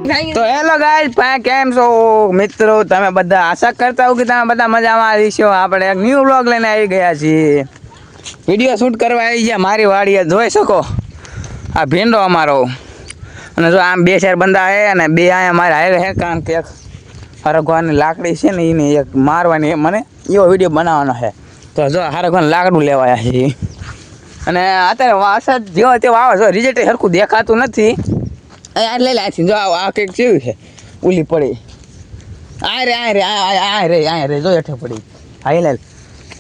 તો hello guys, કેમ છો મિત્રો? તમે બધા આશા કરતા હો કે તમે બધા મજામાં આવીશો. આપણે એક ન્યૂ વ્લોગ લઈને આવી ગયા છીએ. વિડીયો શૂટ કરવા આવી ગયા મારી વાડીએ. જોઈ શકો આ ભીંડો અમારો. અને જો આમ બે ચાર બંદા છે અને બે અહીંયા મારે હારે છે, કારણ કે એક હરગવાની લાકડી છે ને એને એક મારવાની મને એવો વિડીયો બનાવવાનો છે. તો જો હરગવાનું લાકડું લેવાયા છે. અને અત્યારે વરસાદ જેવો તેવો આવે છે, રિઝલ્ટ સરખું દેખાતું નથી. આ લઈ લે જો આ કંઈક કેવું છે ઉલી પડી આ રે જો હેઠે પડી હા લે.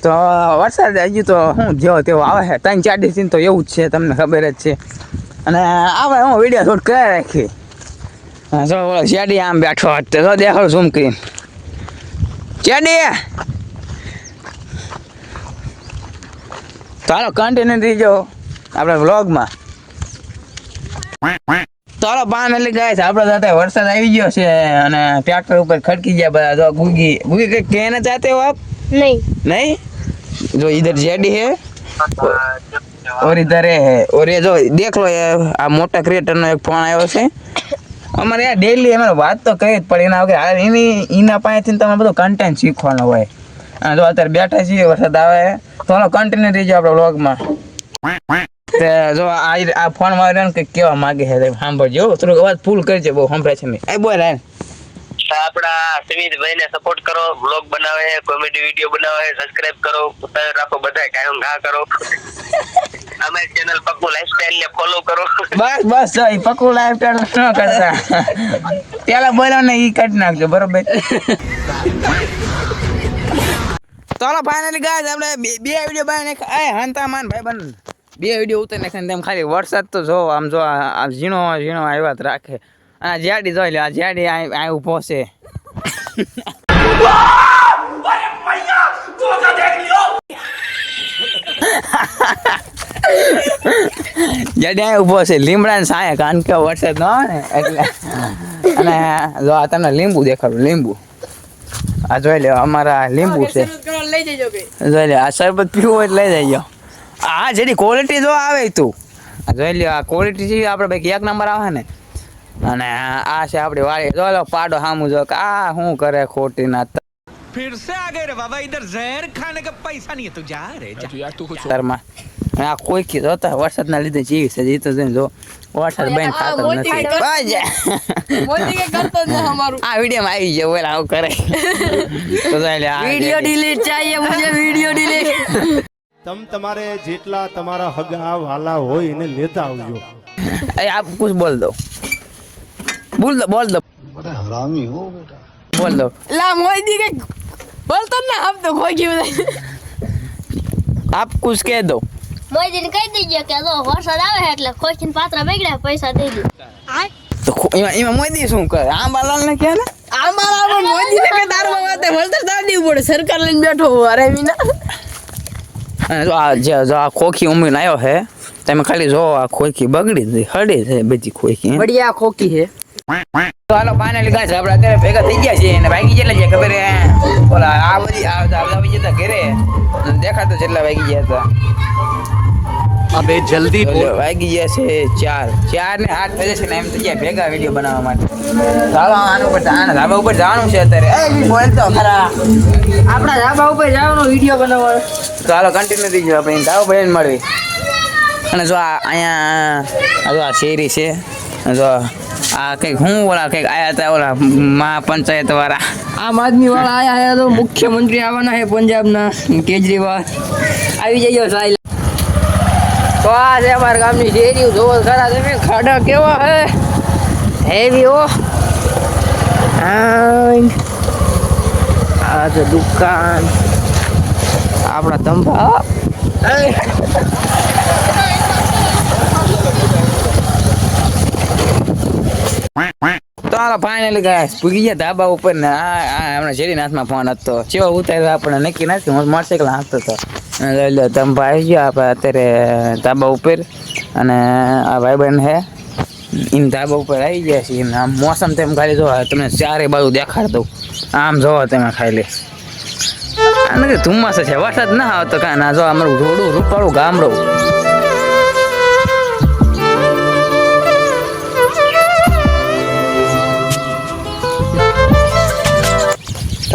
તો વરસાદ હજુ તો શું જેવો તેવો આવે છે, 3-4 દિવસથી તો એવું જ છે, તમને ખબર જ છે. અને આવે હું વિડીયો શૂટ કરી રાખી. જો શેડી આમ બેઠો તો દેખાડું ઝૂમ કરીને. શેડી તો હાલો કન્ટિન્યુ થઈ જાઓ આપણે વ્લોગમાં. ચાલો ફાઇનલી ગાઈસ, આપણે સાથે વરસાદ આવી ગયો છે અને ટ્રેક્ટર ઉપર ખડકી ગયા બધા. જો ગુગી કઈ कहना चाहते हो आप? नहीं जो इधर जेडी है और इधर है और ये जो देख लो ये આ મોટા ક્રિએટર નો એક ફોન આવ્યો છે અમારે યાર. ડેલી અમારે વાત તો કરી જ પડે એના વગર એના પાસેથી તમે બધું કન્ટેન્ટ શીખવાનો હોય. અને જો અત્યારે બેઠા છીએ, વરસાદ આવે તો કન્ટિન્યુ થઈ જાય આપણે વ્લોગમાં. જો આ ફોન માં કે કેવા માંગે છે સાંભળજો, થોડુંક અવાજ ફૂલ કરજે, બહુ સંભળાય છે નહીં. એ બોલ આપડા સુમિતભાઈ ને સપોર્ટ કરો, બ્લોગ બનાવે છે, કોમેડી વિડીયો બનાવે છે, સબસ્ક્રાઇબ કરો, ઉતાર રાખો, બધા કાયમ ઘા કરો. અમારી ચેનલ પક્કુ લાઈફસ્ટાઈલ ને ફોલો કરો. બસ જો ઈ પક્કુ લાઈફસ્ટાઈલ ન કરતા પેલા બોલો ને ઈ કાઢી નાખજો, બરોબર? ચાલો ફાઇનલી ગાઈસ, આપણે બે વિડીયો બનાવીને એ હંતા માન ભાઈ બન બે વિડીયો ઉતારી નાખીને તેમ ખાલી વરસાદ તો જો આમ જો આ ઝીણો આવ્યા જ રાખે. આ જેડી જોઈ લે, આ જેડી આ ઊભો છે. જેડી આ ઊભો છે લીમડા ને સાયા, કારણ કે વરસાદ ન આવે ને એટલે. અને જો આ તમને લીંબુ દેખાડું, લીંબુ આ જોઈ લે, અમારા લીંબુ છે. જોઈ લે, આ શરબત પીવું હોય લઈ જઈજો. આ જેની ક્વોલિટી જો આવે તું જોઈ લ્યો, આ ક્વોલિટી છે આપણે ભાઈ એક નંબર આવે ને. અને આ છે આપણી વાડી. જો લો પાડો સામું જો આ શું કરે ખોટી ના. फिर से आ गए रे बाबा, इधर जहर खाने का पैसा नहीं है, तू जा रे जा तू कुछ ઘરમાં આ કોઈ કી જોતા વરસાદના લીધે જીવી છે જી તો જોઈને જો વરસાદ બેન ખાતો નથી. મોદી કે કરતો જ હમારું આ વિડીયોમાં આવી ગયો ઓલા આવું કરે તો જોઈ લે. वीडियो डिलीट चाहिए मुझे, वीडियो डिलीट. તમ તમારે જેટલા તમારા હગા વાલા હોય એને લેતા આવજો. એ આપ કુછ બોલ દો, બોલ દો बड़ा हरामी हो बेटा. बोल दो. ला मोदी के बोलतो ना, हम तो खो गए. आप कुछ कह दो. મોદી ને કહી દીજો કે જો વરસાદ આવે એટલે ખોખીને પાત્રા બગડ્યા, પૈસા દઈ દો. તો એમાં મોદી શું કરે? આંબાલાલ ને કે ને આમાં મોદી ને કે દારમાં વાતે વળતર દાડી પડે, સરકાર લઈને બેઠો અરે મીના. જો આ ખોખી ઉમીને આવ્યો છે, તમે ખાલી જો આ ખોખી બગડી છે, હળી છે બધી ખોખી. બઢિયા ખોકી છે. તો હાલો ફાઇનલી ગાઈસ, આપણે અત્યારે ભેગા થઈ ગયા છીએ અને વાગી જેટલા છે ખબર હે ઓલા આ બધી આવી જતા ઘરે દેખાતો જેટલા વાગી ગયા હતા. अबे जल्दी बोल. વાગી ગયા છે 4 ને 8 થઈ જશે ને એમ થઈ ગયા ભેગા વિડીયો બનાવવા માટે. ચાલો આના ઉપર ધાબા ઉપર જવાનું છે અત્યારે. એ બોલ તો ખરા, આપણા ધાબા ઉપર જવાનો વિડીયો બનાવવાનો. તો હાલો કન્ટિન્યુ થઈ ગયો આપણે ધાબા પર મળવી. અને જો અહીંયા જો આ શેરી છે, જો આ કંઈક હું ઓલા કંઈક આયા હતા ઓલા મહાપંચાયત વાળા, આમ આદમી વાળા આયા હે, તો મુખ્યમંત્રી આવવાના છે પંજાબના, કેજરીવાલ આવી જઈએ સાહેબ. તો આ છે અમારા ગામની શેરી, જોવો ખરા તમે ખાડા કેવા હે હેવી હો. આ છે દુકાન આપણા ધંભા. તો હાલો ફાઇનલી ગાઈસ પૂગી ગયા ધાબા ઉપર ને હમણાં શેરીના હાથમાં ફોન હતો, ચેવો ઉતાર્યો આપણે નક્કી નથી. હું મોટરસાઇકલ હાંકતો હતો. તમે આવી ગયો આપણે અત્યારે ધાબા ઉપર અને આ ભાઈબંધ છે એને ધાબા ઉપર આવી ગયા છીએ. આમ મોસમ તેમ ખાલી જો તમને ચારે બાજુ દેખાડ દઉં, આમ જોવો તમે ખાલી આ નથી ધુમ્મસ છે, વરસાદ ના આવતો કાંઈ ના. જો અમારું રોડું રૂપાળું ગામડું.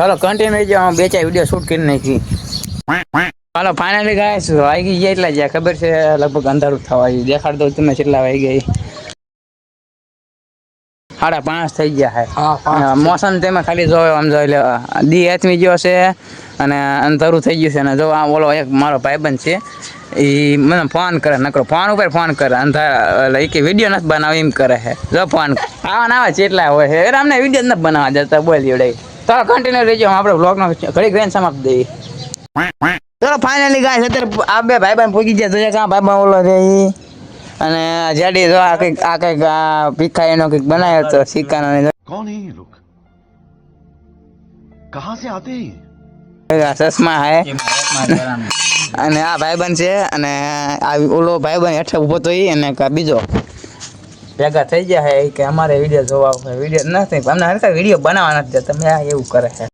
ચાલો કન્ટિન્યુ જો બે ચાર વિડીયો શૂટ કરી નાખી. ચાલો ફાઇનલી ગાઈસ વાગી ગયા એટલા જ્યાં ખબર છે લગભગ અંધારું થવા આવ્યું. દેખાડ દઉં તમે કેટલા વાગી ગઈ. 5:30 થઈ ગયા છે. મોસમ તમે ખાલી જોયો આમ જોઈ લે દી હાથમી ગયો છે અને અંધારું થઈ ગયું છે. અને જો આ ઓલો એક મારો ભાઈબંધ છે એ મને ફોન કરે નકરો ફોન ઉપર ફોન કરે અંધાર એ કે વિડીયો નથી બનાવ એમ કરે છે. જો ફોન આવા ચેટલા હોય છે એટલે અમને વિડીયો નથી બનાવવા જતા બોલ જોડે. ચાલો કન્ટિન્યુ રહીજો આપણે બ્લોગનો ઘડી ઘણી સમાપ્ત દઈએ. ચલો ફાઇનલી ગાઈસ અત્યારે આ બે ભાઈબંધ પૂગી ગયા. તો કાં ભાઈબંધ ઓલો છે ઈ અને જેડી જો આ કંઈક ભીખાઈ એનો કંઈક બનાવ્યો હતો સિક્કાનો. कौन है ये लोग कहाँ से आते हैं ચશ્મા હે અને આ ભાઈબંધ છે અને આ ઓલો ભાઈબંધ હેઠે ઊભો તો ઈ અને બીજો ભેગા થઈ ગયા છે કે અમારે વિડીયો જોવા વિડીયો નથી અમને હરખા વિડીયો બનાવવા નથી દેતા. તમે આ એવું કરે છે.